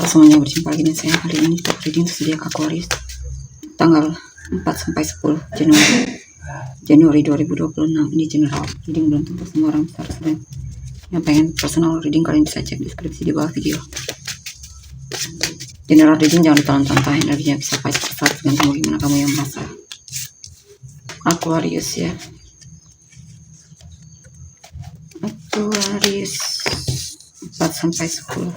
semuanya, berjumpa lagi dengan saya. Kali ini kita reading zodiak Aquarius tanggal 4 sampai 10 Januari 2026. Ini general reading, belum tentu semua orang besar. Yang pengen personal reading, kalian bisa cek deskripsi di bawah video. General reading jangan ditahan-tahan, energinya bisa pas pesat dengan gimana kamu yang merasa. Aquarius ya, Aquarius 4 sampai 10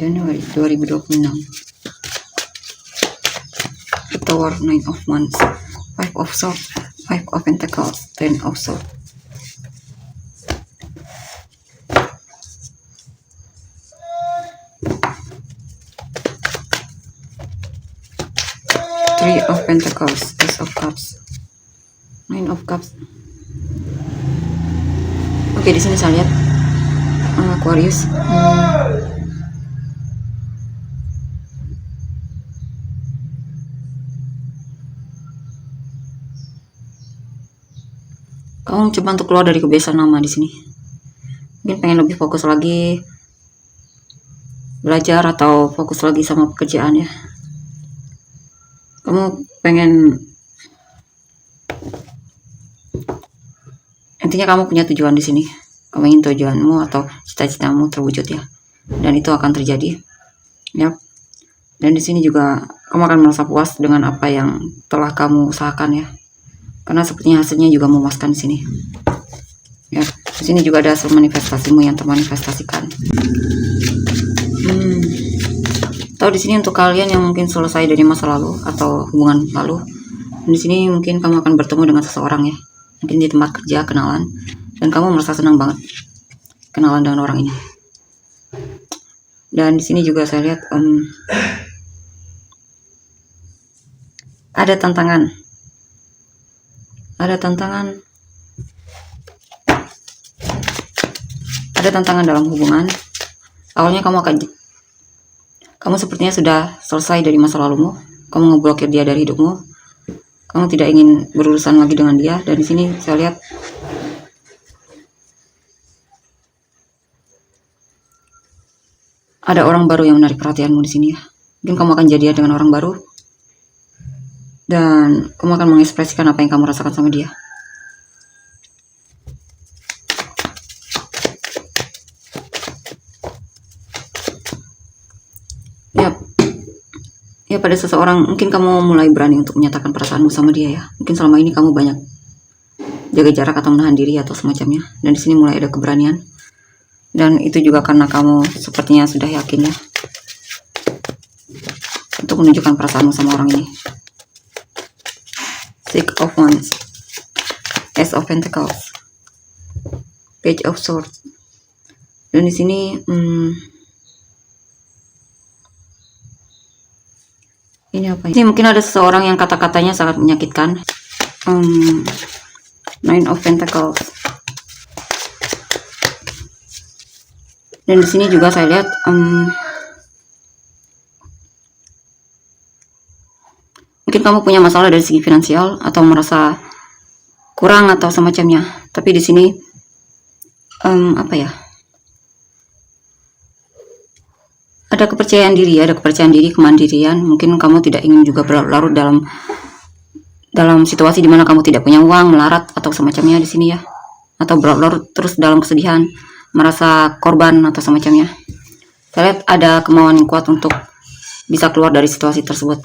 Januari 2026. The Tower, 9 of Wands, 5 of Swords, 5 of Pentacles, 10 of Swords. Three of Pentacles, Ace of Cups, 9 of Cups. Oke, di sini saya lihat Aquarius. Kamu coba untuk keluar dari kebiasaan lama di sini. Mungkin pengen lebih fokus lagi belajar atau fokus lagi sama pekerjaan ya. Kamu pengen, intinya kamu punya tujuan di sini. Kamu ingin tujuanmu atau cita-citamu terwujud ya, dan itu akan terjadi ya. Dan di sini juga kamu akan merasa puas dengan apa yang telah kamu usahakan ya, karena sepertinya hasilnya juga memuaskan di sini ya. Di sini juga ada hasil manifestasimu yang termanifestasikan. Tahu di sini untuk kalian yang mungkin selesai dari masa lalu atau hubungan lalu, di sini mungkin kamu akan bertemu dengan seseorang ya, mungkin di tempat kerja, kenalan, dan kamu merasa senang banget kenalan dengan orang ini. Dan di sini juga saya lihat ada tantangan, dalam hubungan. Awalnya kamu sepertinya sudah selesai dari masa lalumu, kamu ngeblokir dia dari hidupmu, kamu tidak ingin berurusan lagi dengan dia. Dan di sini saya lihat ada orang baru yang menarik perhatianmu di sini ya. Mungkin kamu akan jadian dengan orang baru, dan kamu akan mengekspresikan apa yang kamu rasakan sama dia. Ya, pada seseorang mungkin kamu mulai berani untuk menyatakan perasaanmu sama dia ya. Mungkin selama ini kamu banyak jaga jarak atau menahan diri atau semacamnya, dan di sini mulai ada keberanian. Dan itu juga karena kamu sepertinya sudah yakin ya untuk menunjukkan perasaanmu sama orang ini. Six of Wands, Ace of Pentacles, Page of Swords. Dan di sini ini apa? Ini mungkin ada seseorang yang kata-katanya sangat menyakitkan. Nine of Pentacles. Dan di sini juga saya lihat mungkin kamu punya masalah dari segi finansial atau merasa kurang atau semacamnya. Tapi di sini apa ya? Ada kepercayaan diri ya, kemandirian. Mungkin kamu tidak ingin juga berlarut dalam situasi dimana kamu tidak punya uang, melarat atau semacamnya di sini ya, atau berlarut terus dalam kesedihan, merasa korban atau semacamnya. Saya lihat ada kemauan yang kuat untuk bisa keluar dari situasi tersebut.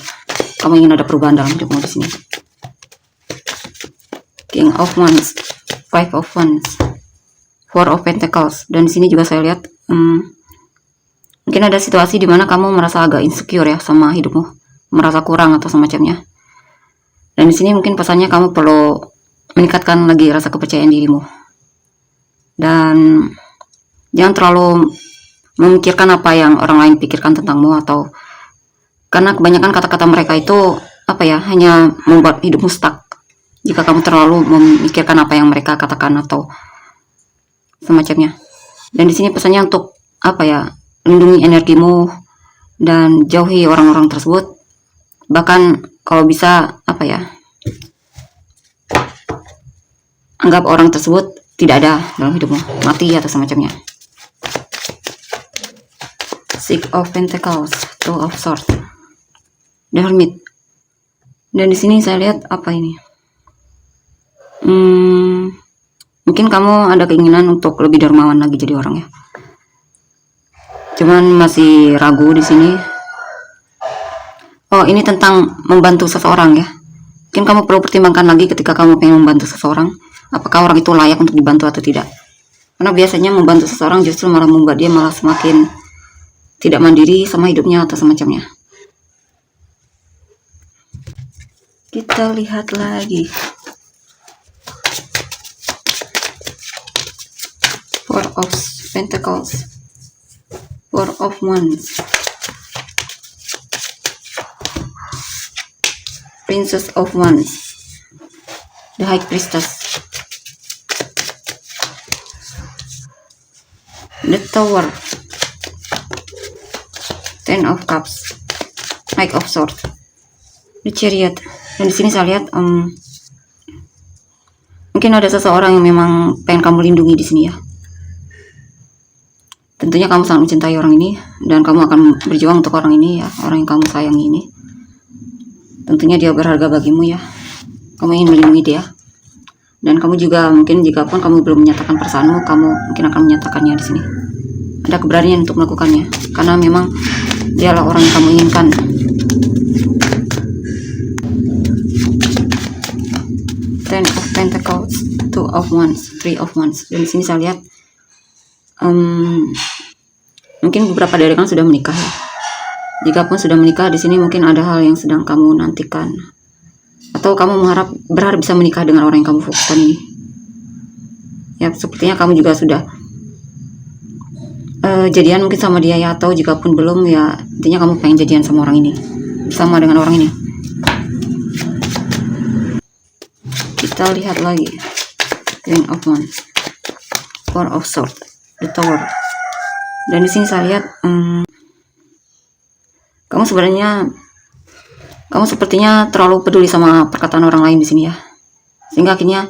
Kamu ingin ada perubahan dalam hidupmu di sini. King of Wands, Five of Wands, Four of Pentacles. Dan di sini juga saya lihat mungkin ada situasi di mana kamu merasa agak insecure ya sama hidupmu, merasa kurang atau semacamnya. Dan di sini mungkin pesannya kamu perlu meningkatkan lagi rasa kepercayaan dirimu. Dan jangan terlalu memikirkan apa yang orang lain pikirkan tentangmu, atau karena kebanyakan kata-kata mereka itu apa ya, hanya membuat hidupmu stuck. Jika kamu terlalu memikirkan apa yang mereka katakan atau semacamnya. Dan di sini pesannya untuk apa ya, lindungi energimu dan jauhi orang-orang tersebut. Bahkan kalau bisa apa ya, anggap orang tersebut tidak ada dalam hidupmu, mati atau semacamnya. Six of Pentacles, Two of Swords, The Hermit. Dan di sini saya lihat apa ini? Mungkin kamu ada keinginan untuk lebih dermawan lagi jadi orang ya. Cuman masih ragu di sini. Oh, ini tentang membantu seseorang ya. Mungkin kamu perlu pertimbangkan lagi ketika kamu pengen membantu seseorang, apakah orang itu layak untuk dibantu atau tidak. Karena biasanya membantu seseorang justru malah membuat dia malah semakin tidak mandiri sama hidupnya atau semacamnya. Kita lihat lagi. Four of Pentacles, Four of Wands, Princess of Wands, The High Priestess, The Tower, Ten of Cups, Knight of Swords, The Chariot. Dan di sini saya lihat mungkin ada seseorang yang memang pengen kamu lindungi di sini ya. Tentunya kamu sangat mencintai orang ini dan kamu akan berjuang untuk orang ini ya, orang yang kamu sayangi ini. Tentunya dia berharga bagimu ya. Kamu ingin melindungi dia. Dan kamu juga mungkin jika pun kamu belum menyatakan perasaanmu, kamu mungkin akan menyatakannya di sini. Ada keberanian untuk melakukannya karena memang dialah orang yang kamu inginkan. Ten of Pentacles, Two of Wands, Three of Wands. Dan di sini saya lihat mungkin beberapa dari kalian sudah menikah ya. Jika pun sudah menikah, di sini mungkin ada hal yang sedang kamu nantikan, atau kamu berharap bisa menikah dengan orang yang kamu fokuskan ini. Ya, sepertinya kamu juga sudah jadian mungkin sama dia ya, atau jika pun belum ya, intinya kamu pengen jadian sama orang ini, bersama dengan orang ini. Kita lihat lagi. Queen of Wands, Four of Swords, The Tower. Dan di sini saya lihat kamu sepertinya terlalu peduli sama perkataan orang lain di sini ya, sehingga akhirnya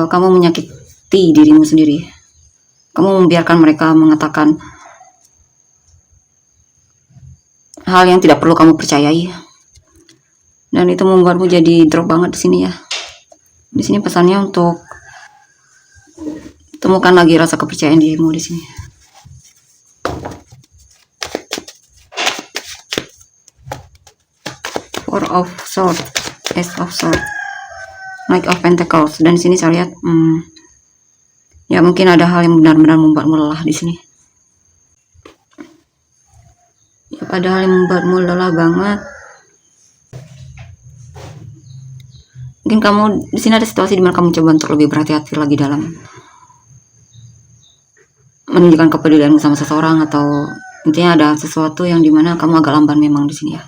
kamu menyakiti dirimu sendiri. Kamu membiarkan mereka mengatakan hal yang tidak perlu kamu percayai. Dan itu membuatmu jadi drop banget di sini ya. Di sini pesannya untuk temukan lagi rasa kepercayaan dirimu di sini. Four of Swords, Ace of Swords, Knight of Pentacles. Dan di sini saya lihat ya mungkin ada hal yang benar-benar membuatmu lelah di sini. Ya, ada hal yang membuatmu lelah banget. Mungkin kamu di sini ada situasi di mana kamu coba untuk lebih berhati-hati lagi dalam menunjukkan kepedulianmu sama seseorang, atau intinya ada sesuatu yang dimana kamu agak lamban memang di sini ya.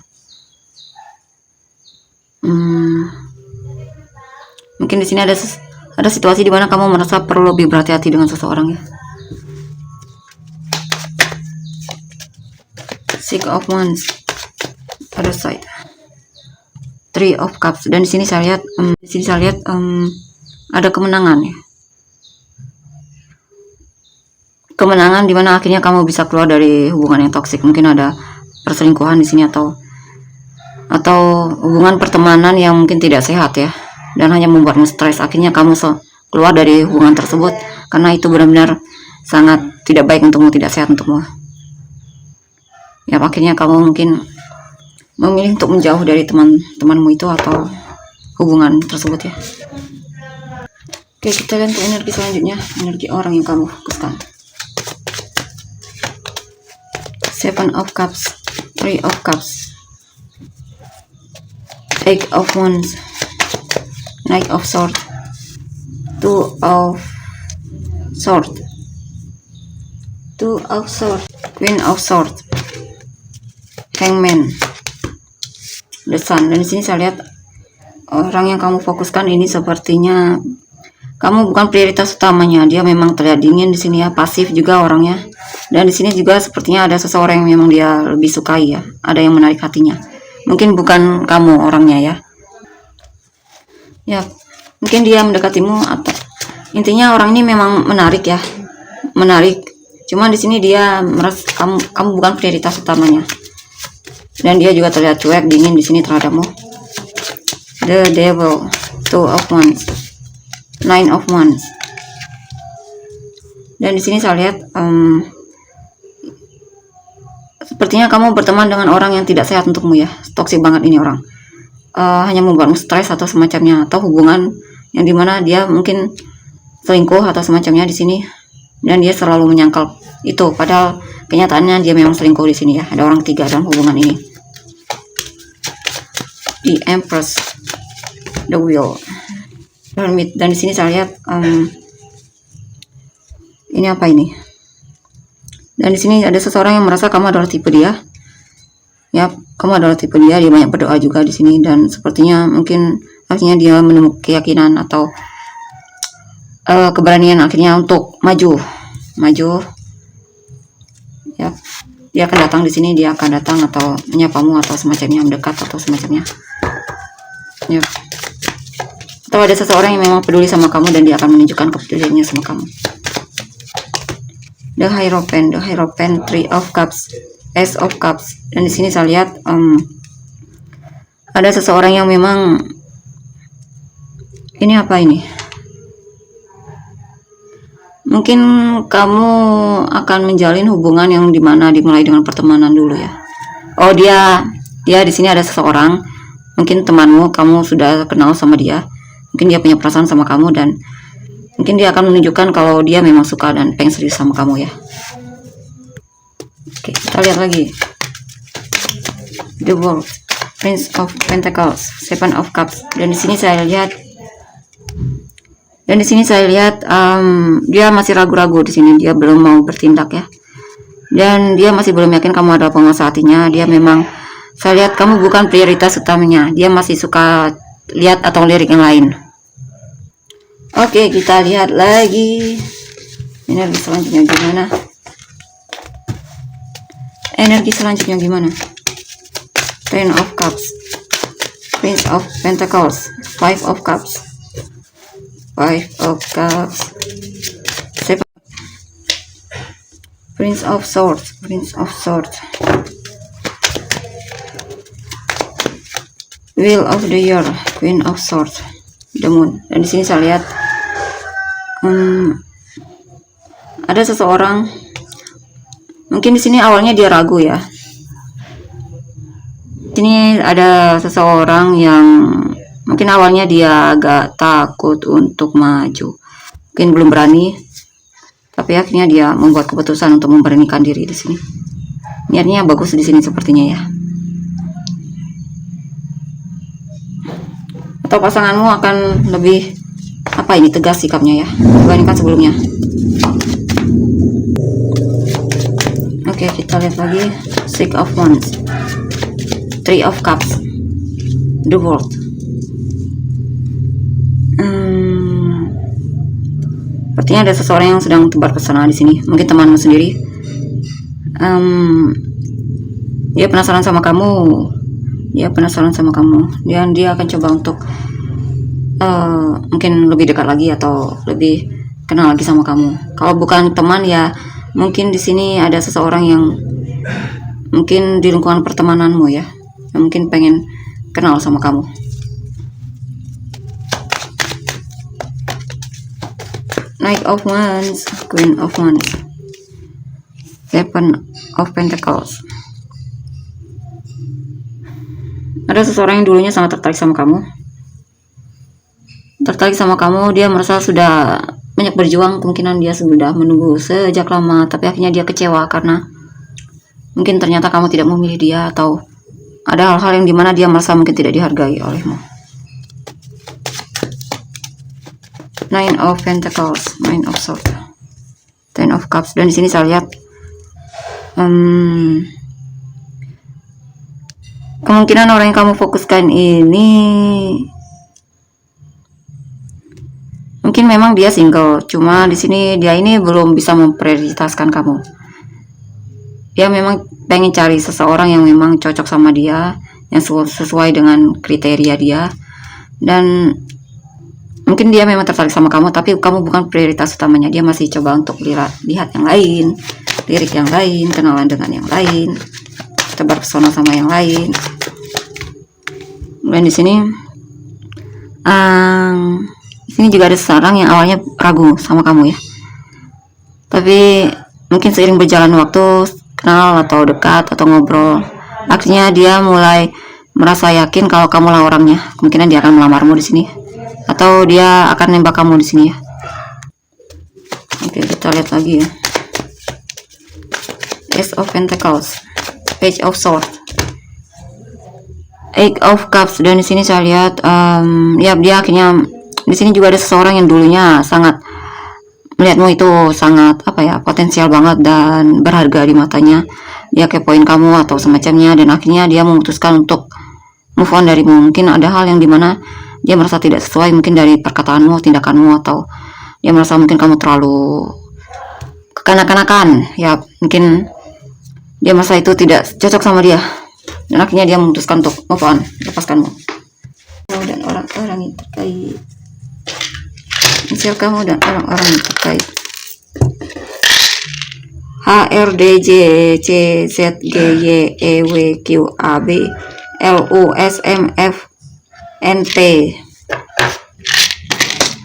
Mungkin di sini ada situasi di mana kamu merasa perlu lebih berhati-hati dengan seseorang ya. Six of Wands, other side, Three of Cups. Dan di sini saya lihat, ada kemenangan ya. Kemenangan dimana akhirnya kamu bisa keluar dari hubungan yang toksik. Mungkin ada perselingkuhan di sini atau hubungan pertemanan yang mungkin tidak sehat ya, dan hanya membuatmu stres. Akhirnya kamu keluar dari hubungan tersebut karena itu benar-benar sangat tidak baik untukmu, tidak sehat untukmu. Ya, akhirnya kamu mungkin memilih untuk menjauh dari teman-temanmu itu atau hubungan tersebut ya. Oke, kita lihat untuk energi selanjutnya, energi orang yang kamu fokuskan. Seven of Cups, Three of Cups, Eight of Wands, Knight of Swords, Two of Swords, Two of Swords, Queen of Swords, Hangman, The Sun. Dan di sini saya lihat orang yang kamu fokuskan ini sepertinya kamu bukan prioritas utamanya. Dia memang terlihat dingin di sini ya, pasif juga orangnya. Dan di sini juga sepertinya ada seseorang yang memang dia lebih sukai ya, ada yang menarik hatinya. Mungkin bukan kamu orangnya ya. Ya, mungkin dia mendekatimu atau intinya orang ini memang menarik ya. Menarik Cuma di sini dia merasa kamu bukan prioritas utamanya, dan dia juga terlihat cuek, dingin di sini terhadapmu. The Devil, Two of Wands, Nine of Wands. Dan di sini saya lihat sepertinya kamu berteman dengan orang yang tidak sehat untukmu ya. Toksik banget ini orang. Hanya membuatmu stres atau semacamnya, atau hubungan yang dimana dia mungkin selingkuh atau semacamnya di sini, dan dia selalu menyangkal itu, padahal kenyataannya dia memang selingkuh di sini ya. Ada orang ketiga dalam hubungan ini. The Empress, The Wheel, Hermit. Dan di sini saya lihat ini apa ini? Dan di sini ada seseorang yang merasa kamu adalah tipe dia. Ya, kamu adalah tipe dia. Dia banyak berdoa juga di sini, dan sepertinya mungkin akhirnya dia menemukan keyakinan atau keberanian akhirnya untuk maju. Ya, dia akan datang di sini. Dia akan datang atau menyapamu atau semacamnya, mendekat atau semacamnya. Ya. Atau ada seseorang yang memang peduli sama kamu, dan dia akan menunjukkan kepeduliannya sama kamu. The Hierophant, Three of Cups, Ace of Cups. Dan di sini saya lihat ada seseorang yang memang ini apa ini? Mungkin kamu akan menjalin hubungan yang dimana dimulai dengan pertemanan dulu ya. Oh, dia di sini ada seseorang, mungkin temanmu, kamu sudah kenal sama dia. Mungkin dia punya perasaan sama kamu, dan mungkin dia akan menunjukkan kalau dia memang suka dan pengen serius sama kamu ya. Oke, kita lihat lagi. The World, Prince of Pentacles, Seven of Cups. Dan di sini saya lihat dia masih ragu-ragu di sini. Dia belum mau bertindak ya. Dan dia masih belum yakin kamu adalah penguasa hatinya. Dia memang, saya lihat kamu bukan prioritas utamanya. Dia masih suka lihat atau lirik yang lain. Oke, kita lihat lagi energi selanjutnya gimana. Ten of Cups, Prince of Pentacles, Five of Cups, Seven, Prince of Swords, Wheel of the Year, Queen of Swords, The Moon. Dan di sini saya lihat ada seseorang, mungkin di sini awalnya dia ragu ya. Ini ada seseorang yang mungkin awalnya dia agak takut untuk maju, mungkin belum berani, tapi akhirnya dia membuat keputusan untuk memberanikan diri di sini. Niatnya bagus di sini sepertinya ya. Atau pasanganmu akan lebih tegas sikapnya ya dibandingkan sebelumnya. Oke, kita lihat lagi. Six of Wands, Three of Cups, The World. Sepertinya ada seseorang yang sedang tebar pesona di sini. Mungkin temanmu sendiri. Dia penasaran sama kamu. Dan dia akan coba untuk mungkin lebih dekat lagi atau lebih kenal lagi sama kamu. Kalau bukan teman ya, mungkin di sini ada seseorang yang mungkin di lingkungan pertemananmu ya, yang mungkin pengen kenal sama kamu. Knight of Wands, Queen of Wands, Seven of Pentacles. Ada seseorang yang dulunya sangat tertarik sama kamu. Dia merasa sudah banyak berjuang, kemungkinan dia sudah menunggu sejak lama, tapi akhirnya dia kecewa karena mungkin ternyata kamu tidak memilih dia, atau ada hal-hal yang dimana dia merasa mungkin tidak dihargai olehmu. Nine of Pentacles, Nine of Swords, Ten of Cups. Dan di sini saya lihat kemungkinan orang yang kamu fokuskan ini mungkin memang dia single, cuma di sini dia ini belum bisa memprioritaskan kamu. Dia memang pengen cari seseorang yang memang cocok sama dia, yang sesuai dengan kriteria dia, dan mungkin dia memang tertarik sama kamu, tapi kamu bukan prioritas utamanya. Dia masih coba untuk lihat yang lain, lirik yang lain, kenalan dengan yang lain, tebar pesona sama yang lain. Dan di sini juga ada seseorang yang awalnya ragu sama kamu ya, tapi mungkin seiring berjalan waktu, kenal atau dekat atau ngobrol, akhirnya dia mulai merasa yakin kalau kamulah orangnya. Kemungkinan dia akan melamarmu di sini, atau dia akan nembak kamu di sini ya. Oke, kita lihat lagi ya. Ace of Pentacles, Page of Swords, Eight of Cups. Dan di sini saya lihat ya, dia akhirnya di sini juga ada seseorang yang dulunya sangat melihatmu itu sangat potensial banget dan berharga di matanya. Dia kepoin kamu atau semacamnya, dan akhirnya dia memutuskan untuk move on darimu. Mungkin ada hal yang dimana dia merasa tidak sesuai, mungkin dari perkataanmu, tindakanmu, atau dia merasa mungkin kamu terlalu kekanak-kanakan ya. Mungkin dia merasa itu tidak cocok sama dia, dan akhirnya dia memutuskan untuk move on, lepaskanmu. Dan orang-orang yang terkait, misal kamu dan orang-orang yang terkait. HRDJ CZGYEWQAB LUSMFNT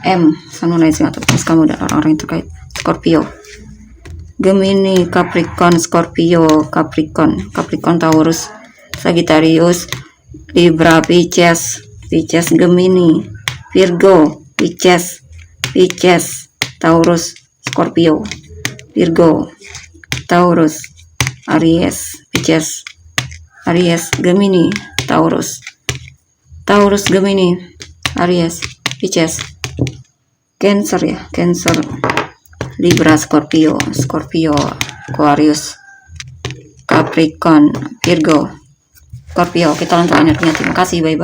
M Sanunai Singatus. Kamu dan orang-orang yang terkait. Scorpio, Gemini, Capricorn, Scorpio, Capricorn, Taurus, Sagittarius, Libra, Pisces, Gemini, Virgo, Pisces, Taurus, Scorpio, Virgo, Taurus, Aries, Pisces, Gemini, Taurus, Gemini, Aries, Pisces, Cancer ya, Cancer, Libra, Scorpio, Aquarius, Capricorn, Virgo, Scorpio. Kita lanjut energinya. Terima kasih, bye bye.